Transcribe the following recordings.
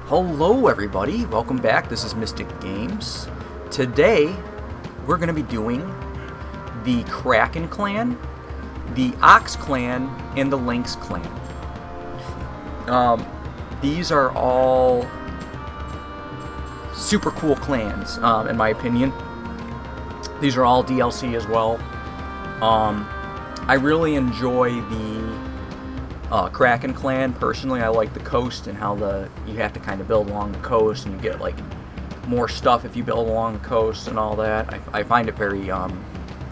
Hello everybody, welcome back. This is Mystic Games. Today we're going to be doing the Kraken clan, the Ox clan, and the Lynx clan. These are all super cool clans, in my opinion. These are all DLC as well. I really enjoy the Kraken clan. Personally, I like the coast and how you have to kind of build along the coast, and you get like more stuff if you build along the coast and all that. I find it very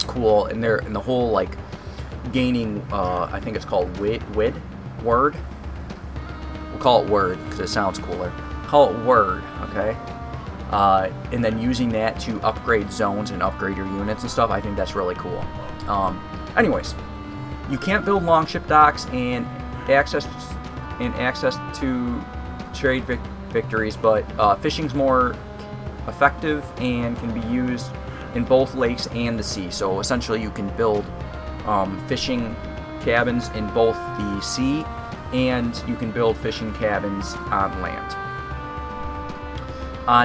cool, and the whole like gaining. I think it's called word. We'll call it word because it sounds cooler. Call it word, okay? And then using that to upgrade zones and upgrade your units and stuff. I think that's really cool. Anyways, you can't build longship docks and access to trade victories, but fishing's more effective and can be used in both lakes and the sea. So essentially, you can build fishing cabins in both the sea, and you can build fishing cabins on land.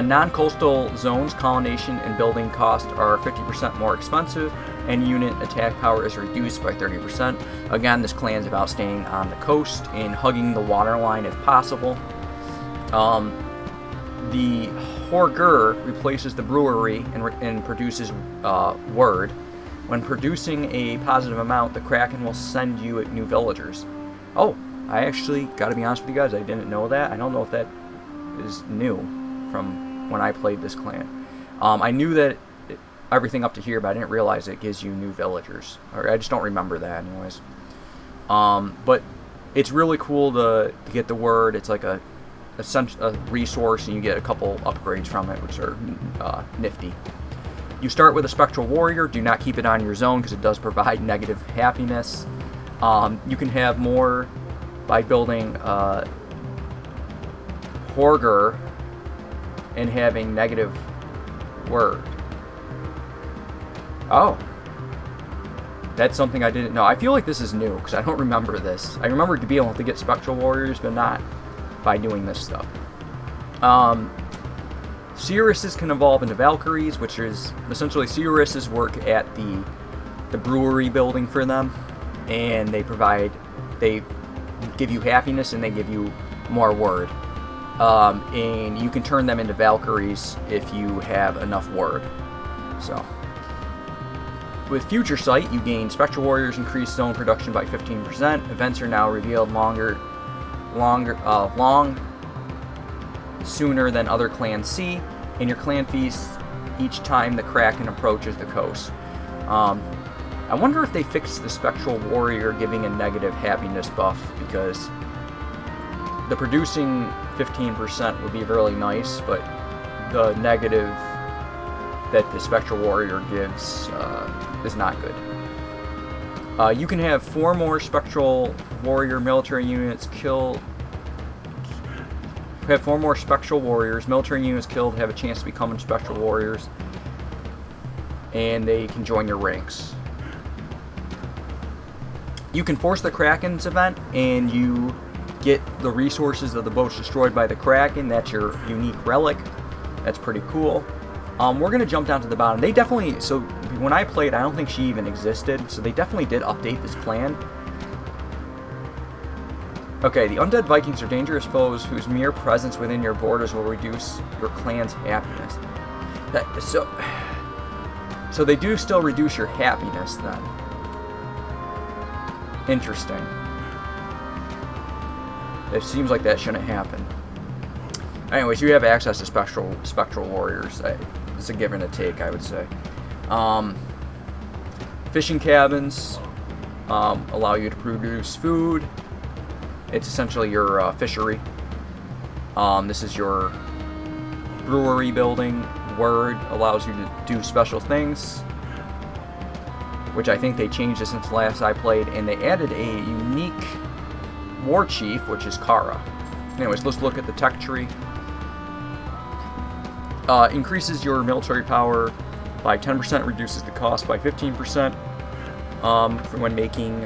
Non-coastal zones, colonization and building costs are 50% more expensive, and unit attack power is reduced by 30%. Again, this clan is about staying on the coast and hugging the waterline if possible. The Horger replaces the brewery and produces word. When producing a positive amount, the Kraken will send you new villagers. Oh, I actually, gotta be honest with you guys, I didn't know that. I don't know if that is new from when I played this clan. I knew that everything up to here, but I didn't realize it gives you new villagers. Or I just don't remember that anyways. But it's really cool to get the word. It's like a resource, and you get a couple upgrades from it, which are nifty. You start with a Spectral Warrior. Do not keep it on your zone because it does provide negative happiness. You can have more by building Horger and having negative word. Oh. That's something I didn't know. I feel like this is new, because I don't remember this. I remember to be able to get Spectral Warriors, but not by doing this stuff. Seeresses can evolve into Valkyries, which is essentially Seeresses work at the brewery building for them, and they give you happiness, and they give you more word. And you can turn them into Valkyries if you have enough word. So, with Future Sight, you gain Spectral Warriors, increase zone production by 15%. Events are now revealed sooner than other clans see, and your clan feasts each time the Kraken approaches the coast. I wonder if they fixed the Spectral Warrior giving a negative happiness buff, because the producing 15% would be really nice, but the negative that the Spectral Warrior gives is not good. You can have 4 more Spectral Warrior military units killed. Have 4 more Spectral Warriors. Military units killed have a chance to become Spectral Warriors, and they can join your ranks. You can force the Kraken's event, and you get the resources of the boats destroyed by the Kraken. That's your unique relic. That's pretty cool. We're going to jump down to the bottom. They definitely, so when I played, I don't think she even existed, so they definitely did update this clan. Okay, the undead Vikings are dangerous foes whose mere presence within your borders will reduce your clan's happiness. So they do still reduce your happiness then. Interesting. It seems like that shouldn't happen. Anyways, you have access to Spectral Warriors. It's a give and a take, I would say. Fishing cabins allow you to produce food. It's essentially your fishery. This is your brewery building. Word allows you to do special things, which I think they changed it since last I played, and they added a unique war chief, which is Kara. Anyways, let's look at the tech tree. Increases your military power by 10%, reduces the cost by 15% for when making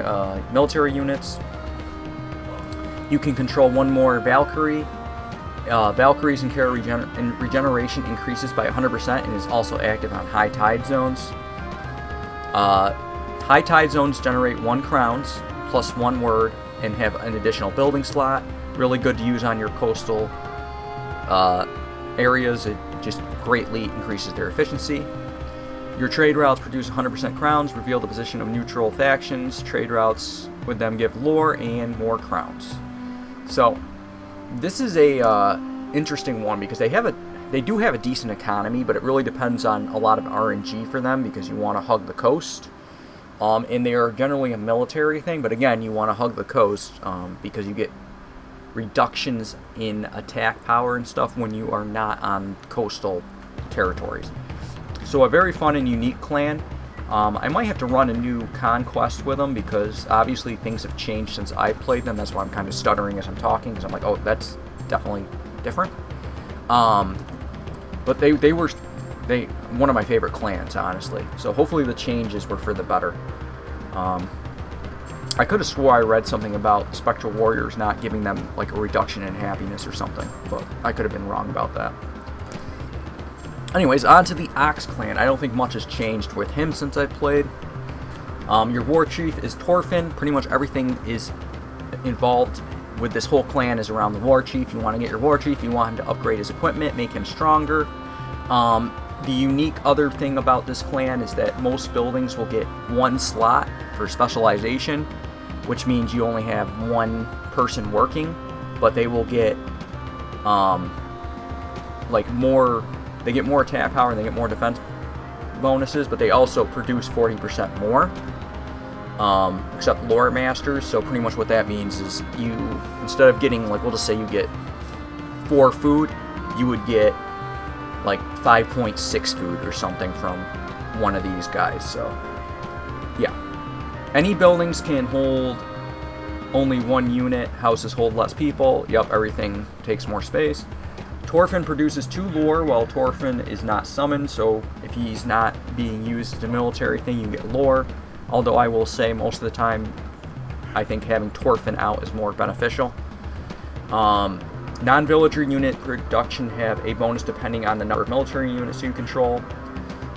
military units. You can control 1 more Valkyrie, Valkyries and carry regeneration increases by 100% and is also active on high tide zones. High tide zones generate 1 crowns plus 1 word and have an additional building slot. Really good to use on your coastal areas. It just greatly increases their efficiency. Your trade routes produce 100% crowns, reveal the position of neutral factions. Trade routes with them give lore and more crowns. So this is a interesting one because they do have a decent economy, but it really depends on a lot of RNG for them because you want to hug the coast. And they are generally a military thing, but again, you want to hug the coast because you get reductions in attack power and stuff when you are not on coastal territories. So a very fun and unique clan. I might have to run a new conquest with them because obviously things have changed since I played them. That's why I'm kind of stuttering as I'm talking because I'm like, oh, that's definitely different. But they were one of my favorite clans, honestly. So hopefully the changes were for the better. I could have swore I read something about Spectral Warriors not giving them like a reduction in happiness or something, but I could have been wrong about that. Anyways, on to the Ox clan. I don't think much has changed with him since I played. Your war chief is Torfin. Pretty much everything is involved with this whole clan is around the war chief. You want to get your war chief, you want him to upgrade his equipment, make him stronger. The unique other thing about this clan is that most buildings will get 1 slot for specialization, which means you only have 1 person working, but they will get like more. They get more attack power and they get more defense bonuses, but they also produce 40% more, except lore masters. So pretty much what that means is you, instead of getting, like, we'll just say you get 4 food, you would get like 5.6 food or something from one of these guys. So yeah, any buildings can hold only 1 unit. Houses hold less people. Yep, everything takes more space. Torfin produces 2 lore while Torfin is not summoned, so if he's not being used as a military thing, you get lore. Although I will say most of the time, I think having Torfin out is more beneficial. Non-villager unit production have a bonus depending on the number of military units you control.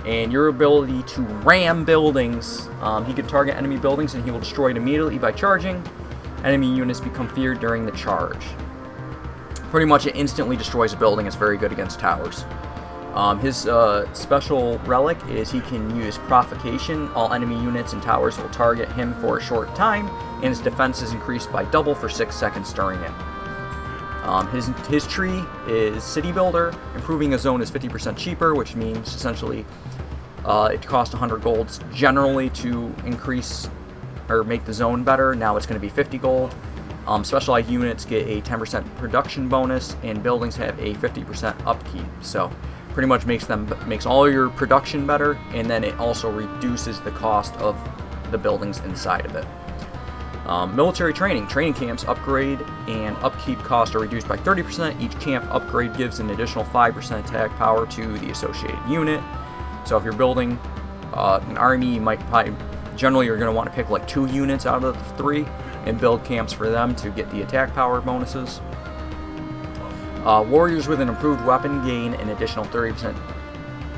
And your ability to ram buildings, he can target enemy buildings and he will destroy it immediately by charging. Enemy units become feared during the charge. Pretty much it instantly destroys a building. It's very good against towers. His special relic is he can use provocation. All enemy units and towers will target him for a short time, and his defense is increased by double for 6 seconds during it. His tree is City Builder. Improving a zone is 50% cheaper, which means essentially it costs 100 golds generally to increase or make the zone better. Now it's going to be 50 gold. Specialized units get a 10% production bonus, and buildings have a 50% upkeep. So pretty much makes all your production better, and then it also reduces the cost of the buildings inside of it. Military training camps upgrade and upkeep costs are reduced by 30%. Each camp upgrade gives an additional 5% attack power to the associated unit. So if you're building an army, you might probably generally you're going to want to pick like 2 units out of the 3 and build camps for them to get the attack power bonuses. Warriors with an improved weapon gain an additional 30%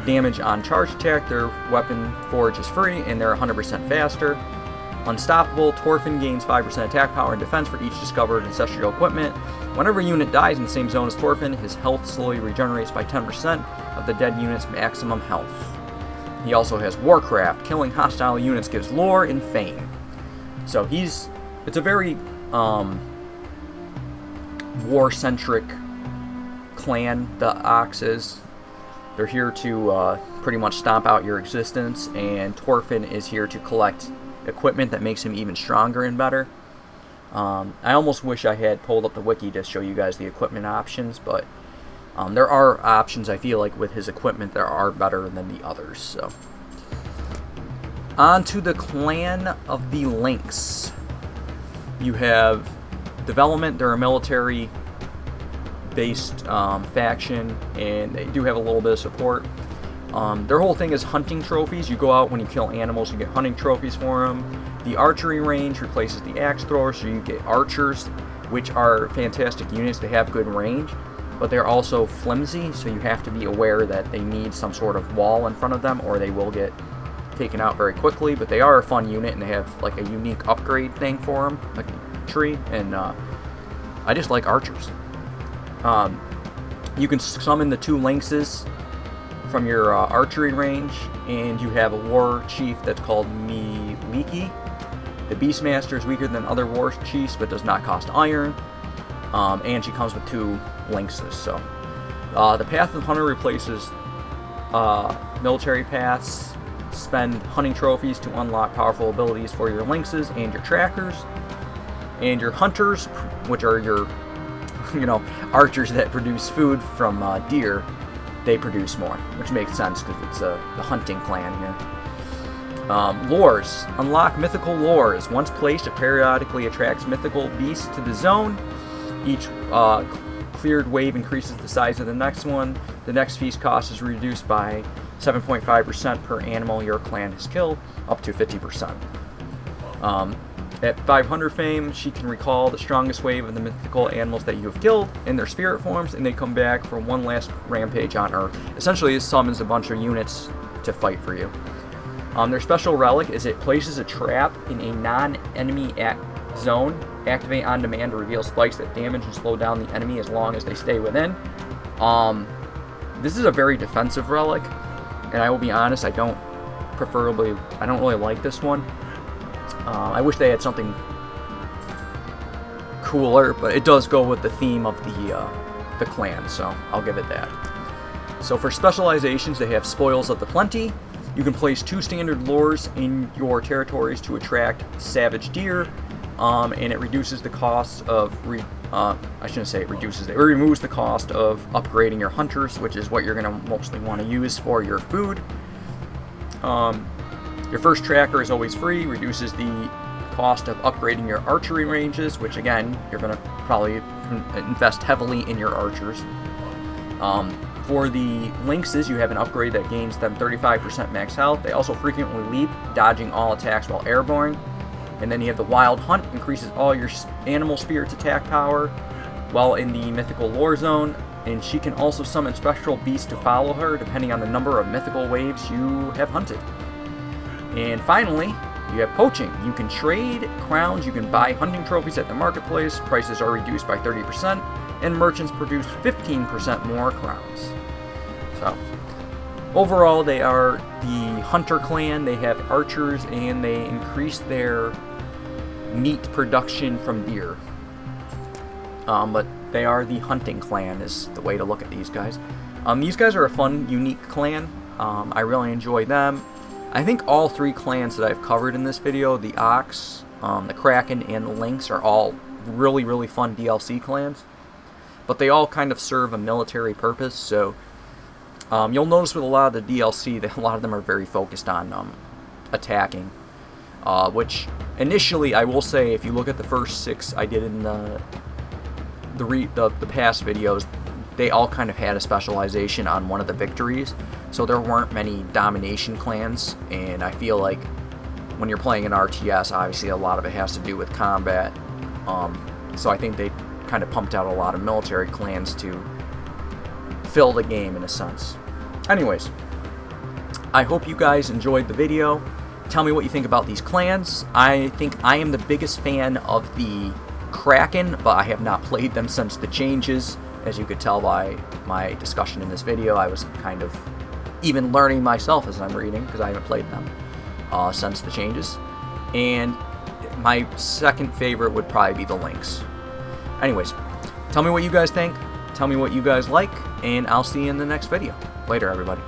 damage on charge attack. Their weapon forge is free and they're 100% faster. Unstoppable, Torfin gains 5% attack power and defense for each discovered ancestral equipment. Whenever a unit dies in the same zone as Torfin, his health slowly regenerates by 10% of the dead unit's maximum health. He also has Warcraft. Killing hostile units gives lore and fame. So it's a very war-centric clan, the Oxes. They're here to pretty much stomp out your existence, and Torfin is here to collect equipment that makes him even stronger and better. I almost wish I had pulled up the wiki to show you guys the equipment options, but there are options I feel like with his equipment that are better than the others. So on to the clan of the Lynx. You have development. They're a military-based faction, and they do have a little bit of support. Their whole thing is hunting trophies. You go out when you kill animals, you get hunting trophies for them. The archery range replaces the axe thrower, so you get archers, which are fantastic units. They have good range. but they're also flimsy, so you have to be aware that they need some sort of wall in front of them or they will get taken out very quickly. But they are a fun unit, and they have like a unique upgrade thing for them, like a tree, and I just like archers. You can summon the 2 lynxes from your archery range, and you have a war chief that's called Miliki. The Beastmaster is weaker than other war chiefs, but does not cost iron. And she comes with 2 lynxes. So the Path of the Hunter replaces military paths. Spend hunting trophies to unlock powerful abilities for your lynxes and your trackers. And your hunters, which are your archers that produce food from deer, they produce more, which makes sense because it's the hunting clan here. Lures. Unlock mythical lures. Once placed, it periodically attracts mythical beasts to the zone. Each cleared wave increases the size of the next one. The next feast cost is reduced by 7.5% per animal your clan has killed, up to 50%. At 500 fame, she can recall the strongest wave of the mythical animals that you have killed in their spirit forms, and they come back for one last rampage on Earth. Essentially, it summons a bunch of units to fight for you. Their special relic is it places a trap in a non-enemy zone. Activate on demand to reveal spikes that damage and slow down the enemy as long as they stay within. This is a very defensive relic, and I will be honest, I don't really like this one. I wish they had something cooler, but it does go with the theme of the clan, so I'll give it that. So for specializations, they have Spoils of the Plenty. You can place 2 standard lures in your territories to attract savage deer, and it reduces the cost of I shouldn't say it reduces it. It removes the cost of upgrading your hunters, which is what you're going to mostly want to use for your food. Your first tracker is always free, reduces the cost of upgrading your archery ranges, which again, you're going to probably invest heavily in your archers. For the lynxes, you have an upgrade that gains them 35% max health. They also frequently leap, dodging all attacks while airborne. And then you have the Wild Hunt, increases all your animal spirits attack power while in the mythical lore zone. And she can also summon special beasts to follow her, depending on the number of mythical waves you have hunted. And finally, you have Poaching. You can trade crowns, you can buy hunting trophies at the marketplace, prices are reduced by 30%, and merchants produce 15% more crowns. So, overall, they are the Hunter clan. They have archers, and they increase their meat production from deer. But they are the hunting clan is the way to look at these guys. These guys are a fun, unique clan. I really enjoy them. I think all 3 clans that I've covered in this video, the Ox, the Kraken, and the Lynx, are all really, really fun DLC clans. But they all kind of serve a military purpose, so you'll notice with a lot of the DLC that a lot of them are very focused on attacking. Which, initially, I will say, if you look at the first 6 I did in the past videos, they all kind of had a specialization on one of the victories, so there weren't many domination clans, and I feel like when you're playing an RTS, obviously a lot of it has to do with combat, so I think they kind of pumped out a lot of military clans to fill the game in a sense. Anyways, I hope you guys enjoyed the video. Tell me what you think about these clans. I think I am the biggest fan of the Kraken, but I have not played them since the changes. As you could tell by my discussion in this video, I was kind of even learning myself as I'm reading, because I haven't played them since the changes. And my second favorite would probably be the Lynx. Anyways, tell me what you guys think, tell me what you guys like, and I'll see you in the next video. Later, everybody.